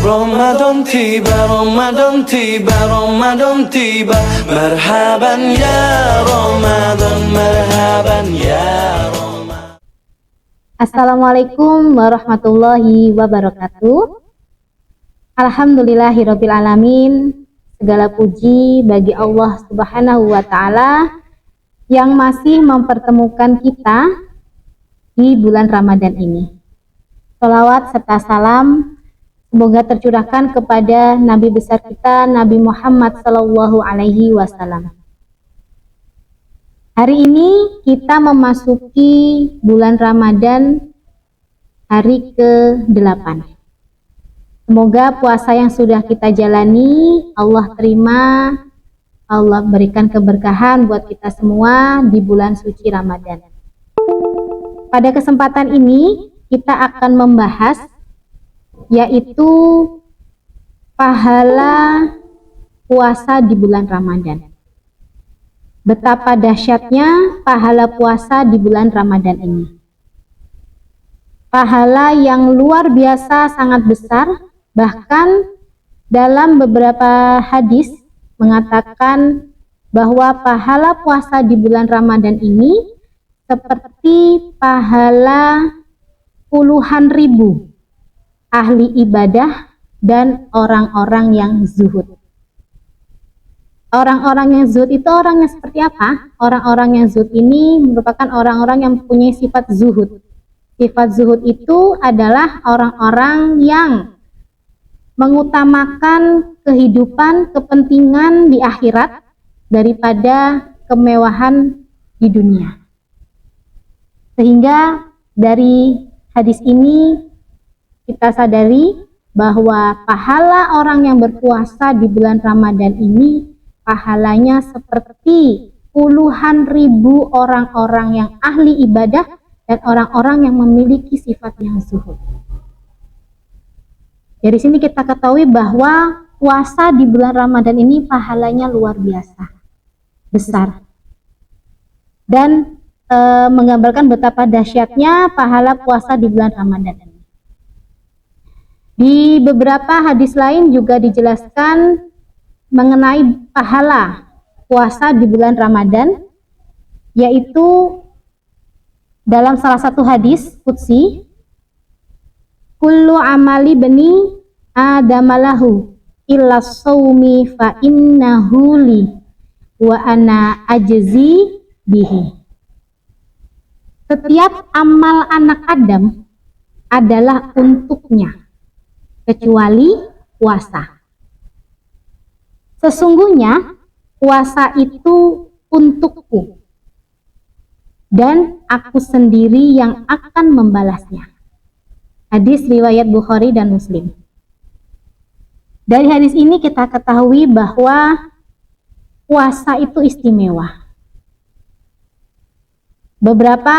Ramadan tiba, Ramadan tiba, Ramadan tiba. Marhaban ya Ramadan, marhaban ya Ramadan. Assalamualaikum warahmatullahi wabarakatuh. Alhamdulillahirabbil alamin. Segala puji bagi Allah Subhanahu wa taala yang masih mempertemukan kita di bulan Ramadan ini. Shalawat serta salam semoga tercurahkan kepada Nabi besar kita, Nabi Muhammad Sallallahu Alaihi Wasallam. Hari ini kita memasuki bulan Ramadan hari ke-8. Semoga puasa yang sudah kita jalani Allah terima, Allah berikan keberkahan buat kita semua di bulan suci Ramadan. Pada kesempatan ini kita akan membahas yaitu pahala puasa di bulan Ramadan. Betapa dahsyatnya pahala puasa di bulan Ramadan ini. Pahala yang luar biasa sangat besar, bahkan dalam beberapa hadis mengatakan bahwa pahala puasa di bulan Ramadan ini seperti pahala puluhan ribu ahli ibadah dan orang-orang yang zuhud. Orang-orang yang zuhud itu orangnya seperti apa? Orang-orang yang zuhud ini merupakan orang-orang yang punya sifat zuhud. Sifat zuhud itu adalah orang-orang yang mengutamakan kehidupan, kepentingan di akhirat daripada kemewahan di dunia. Sehingga dari hadis ini kita sadari bahwa pahala orang yang berpuasa di bulan Ramadan ini pahalanya seperti puluhan ribu orang-orang yang ahli ibadah dan orang-orang yang memiliki sifat yang zuhud. Dari sini kita ketahui bahwa puasa di bulan Ramadan ini pahalanya luar biasa besar dan menggambarkan betapa dahsyatnya pahala puasa di bulan Ramadan ini. Di beberapa hadis lain juga dijelaskan mengenai pahala puasa di bulan Ramadan, yaitu dalam salah satu hadis qudsi, kullu amali bani adamalahu illa shaumi fa innahu li wa ana ajzi bihi. Setiap amal anak Adam adalah untuknya kecuali puasa. Sesungguhnya puasa itu untukku dan aku sendiri yang akan membalasnya. Hadis riwayat Bukhari dan Muslim. Dari hadis ini kita ketahui bahwa puasa itu istimewa. Beberapa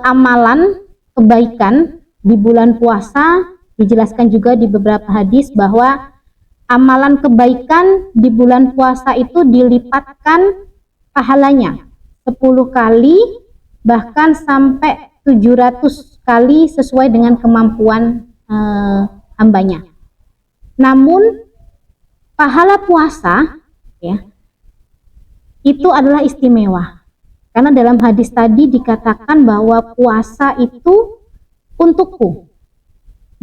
amalan kebaikan di bulan puasa dijelaskan juga di beberapa hadis bahwa amalan kebaikan di bulan puasa itu dilipatkan pahalanya 10 kali bahkan sampai 700 kali sesuai dengan kemampuan hambanya. Namun pahala puasa ya itu adalah istimewa karena dalam hadis tadi dikatakan bahwa puasa itu untukku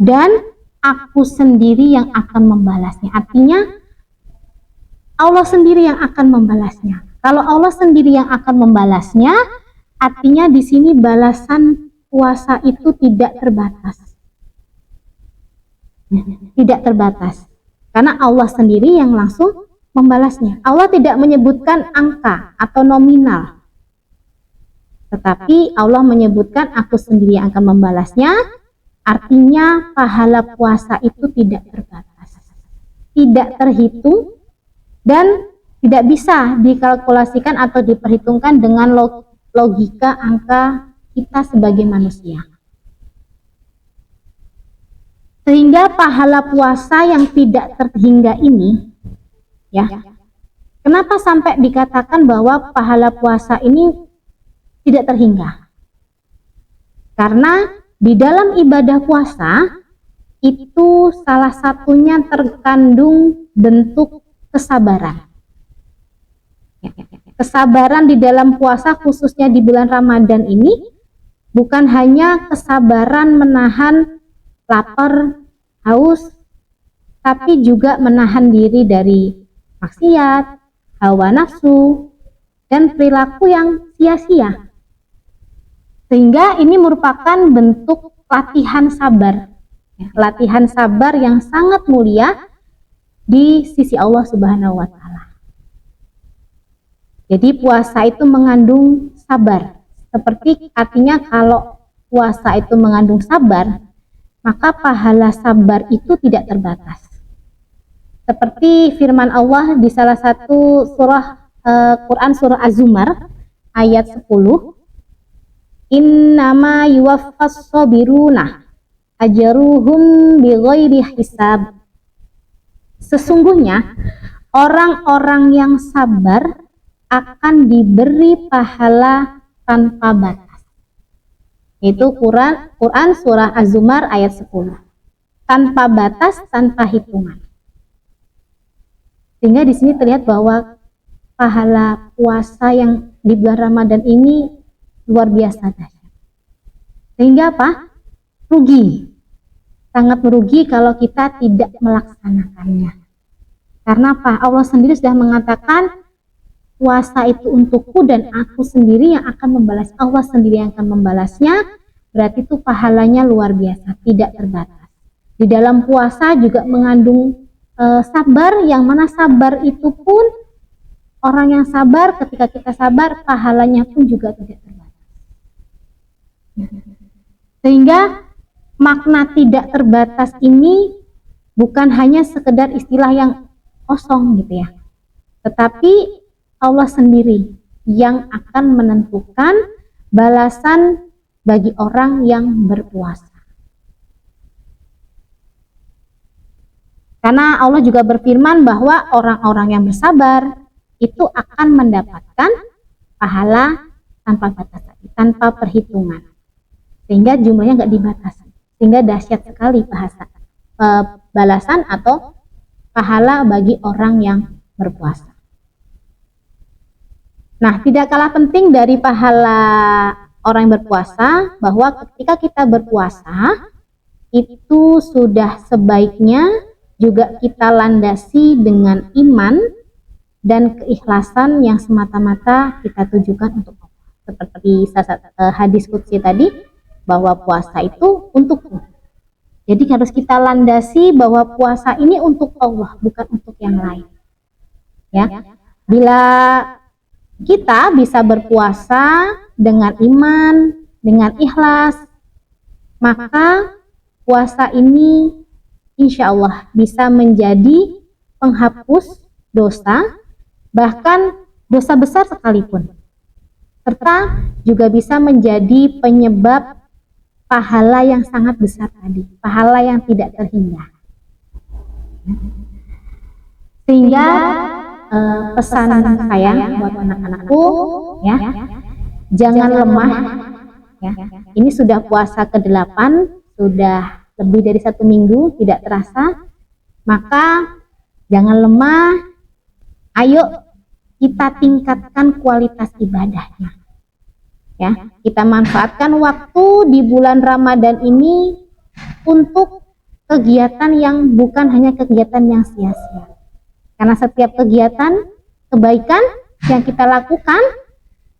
dan aku sendiri yang akan membalasnya. Artinya Allah sendiri yang akan membalasnya. Kalau Allah sendiri yang akan membalasnya, artinya di sini balasan puasa itu tidak terbatas. Tidak terbatas. Karena Allah sendiri yang langsung membalasnya. Allah tidak menyebutkan angka atau nominal. Tetapi Allah menyebutkan aku sendiri yang akan membalasnya. Artinya pahala puasa itu tidak terbatas. Tidak terhitung dan tidak bisa dikalkulasikan atau diperhitungkan dengan logika angka kita sebagai manusia. Sehingga pahala puasa yang tidak terhingga ini, ya, kenapa sampai dikatakan bahwa pahala puasa ini tidak terhingga? Karena di dalam ibadah puasa itu salah satunya terkandung bentuk kesabaran. Kesabaran di dalam puasa khususnya di bulan Ramadan ini bukan hanya kesabaran menahan lapar, haus, tapi juga menahan diri dari maksiat, hawa nafsu, dan perilaku yang sia-sia. Sehingga ini merupakan bentuk latihan sabar. Latihan sabar yang sangat mulia di sisi Allah Subhanahu wa Ta'ala. Jadi puasa itu mengandung sabar. Seperti artinya kalau puasa itu mengandung sabar, maka pahala sabar itu tidak terbatas. Seperti firman Allah di salah satu surah Quran surah Az-Zumar ayat 10, innama yuwaffas sabiruna ajruhum bighairi hisab. Sesungguhnya orang-orang yang sabar akan diberi pahala tanpa batas. Itu Quran surah Az-Zumar ayat 10. Tanpa batas, tanpa hitungan. Sehingga di sini terlihat bahwa pahala puasa yang di bulan Ramadan ini luar biasa dahsyat. Sehingga apa? Rugi. Sangat merugi kalau kita tidak melaksanakannya. Karena apa? Allah sendiri sudah mengatakan puasa itu untukku dan aku sendiri yang akan membalas. Allah sendiri yang akan membalasnya. Berarti itu pahalanya luar biasa, tidak terbatas. Di dalam puasa juga mengandung sabar, yang mana sabar itu pun orang yang sabar, ketika kita sabar pahalanya pun juga tidak terbatas. Sehingga makna tidak terbatas ini bukan hanya sekedar istilah yang kosong gitu ya, tetapi Allah sendiri yang akan menentukan balasan bagi orang yang berpuasa. Karena Allah juga berfirman bahwa orang-orang yang bersabar itu akan mendapatkan pahala tanpa batas, tanpa perhitungan. Sehingga jumlahnya nggak dibatasi. Sehingga dahsyat sekali balasan atau pahala bagi orang yang berpuasa. Nah, tidak kalah penting dari pahala orang yang berpuasa, bahwa ketika kita berpuasa itu sudah sebaiknya juga kita landasi dengan iman dan keikhlasan yang semata-mata kita tujukan untuk Allah. Seperti hadis qudsi tadi, bahwa puasa itu untukku. Jadi harus kita landasi bahwa puasa ini untuk Allah, bukan untuk yang lain. Ya, bila kita bisa berpuasa dengan iman, dengan ikhlas, maka puasa ini insya Allah bisa menjadi penghapus dosa, bahkan dosa besar sekalipun, serta juga bisa menjadi penyebab pahala yang sangat besar tadi, pahala yang tidak terhingga. Sehingga pesan saya buat anak-anakku, ya, jangan lemah. Ya, ini sudah puasa ke-8, sudah lebih dari 1 minggu, tidak terasa. Maka jangan lemah, ayo kita tingkatkan kualitas ibadahnya. Ya, kita manfaatkan waktu di bulan Ramadan ini untuk kegiatan yang bukan hanya kegiatan yang sia-sia. Karena setiap kegiatan kebaikan yang kita lakukan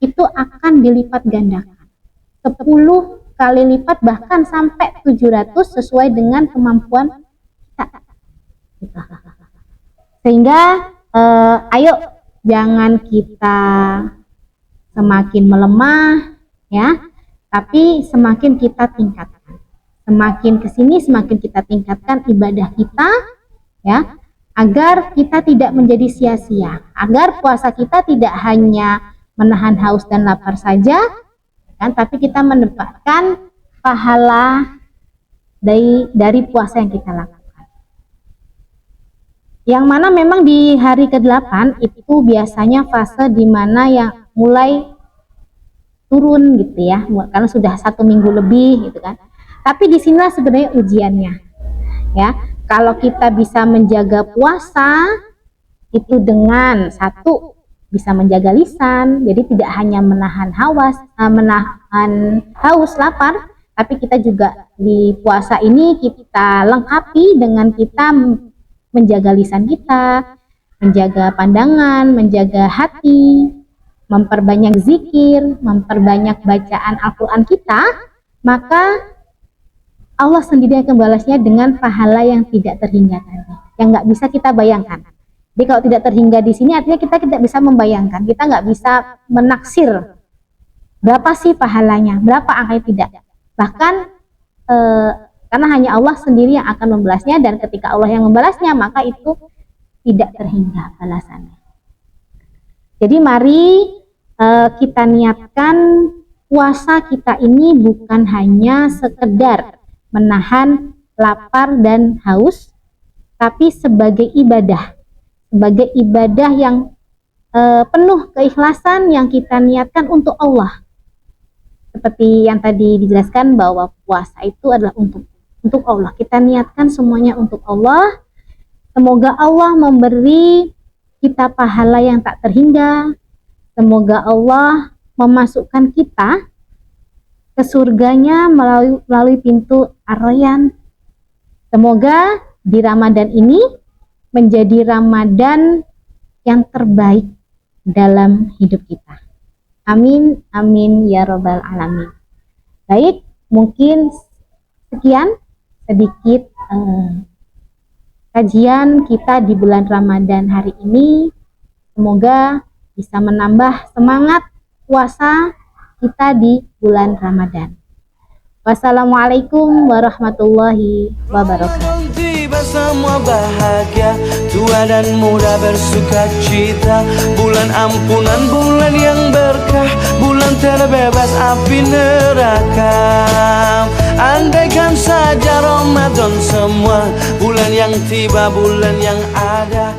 itu akan dilipat gandakan. 10 kali lipat, bahkan sampai 700 sesuai dengan kemampuan kita. Sehingga ayo jangan kita semakin melemah, ya, tapi semakin kita tingkatkan. Semakin kesini semakin kita tingkatkan ibadah kita, ya, agar kita tidak menjadi sia-sia, agar puasa kita tidak hanya menahan haus dan lapar saja, kan, tapi kita mendapatkan pahala dari puasa yang kita lakukan. Yang mana memang di hari ke-8 itu biasanya fase di mana yang mulai turun gitu ya, karena sudah 1 minggu lebih gitu kan. Tapi disinilah sebenarnya ujiannya. Ya, kalau kita bisa menjaga puasa itu dengan satu bisa menjaga lisan, jadi tidak hanya menahan haus, lapar, tapi kita juga di puasa ini kita lengkapi dengan kita menjaga lisan kita, menjaga pandangan, menjaga hati, memperbanyak zikir, memperbanyak bacaan Al-Quran kita, maka Allah sendiri akan balasnya dengan pahala yang tidak terhingga tadi, yang nggak bisa kita bayangkan. Jadi kalau tidak terhingga di sini artinya kita tidak bisa membayangkan, kita nggak bisa menaksir berapa sih pahalanya, berapa angkanya, tidak. Bahkan karena hanya Allah sendiri yang akan membalasnya, dan ketika Allah yang membalasnya maka itu tidak terhingga balasannya. Jadi mari kita niatkan puasa kita ini bukan hanya sekedar menahan lapar dan haus, tapi sebagai ibadah yang penuh keikhlasan yang kita niatkan untuk Allah. Seperti yang tadi dijelaskan bahwa puasa itu adalah untuk Allah. Kita niatkan semuanya untuk Allah. Semoga Allah memberi kita pahala yang tak terhingga. Semoga Allah memasukkan kita ke surganya melalui pintu Ar-Rayyan. Semoga di Ramadan ini menjadi Ramadan yang terbaik dalam hidup kita. Amin, amin ya robbal alamin. Baik, mungkin sekian sedikit kajian kita di bulan Ramadan hari ini. Semoga bisa menambah semangat puasa kita di bulan Ramadan. Wassalamualaikum warahmatullahi wabarakatuh. Tiba semua bahagia, tua dan muda bersuka cita. Bulan ampunan, bulan yang berkah, bulan terbebas api neraka. Andaikan saja Ramadan semua, bulan yang tiba, bulan yang ada.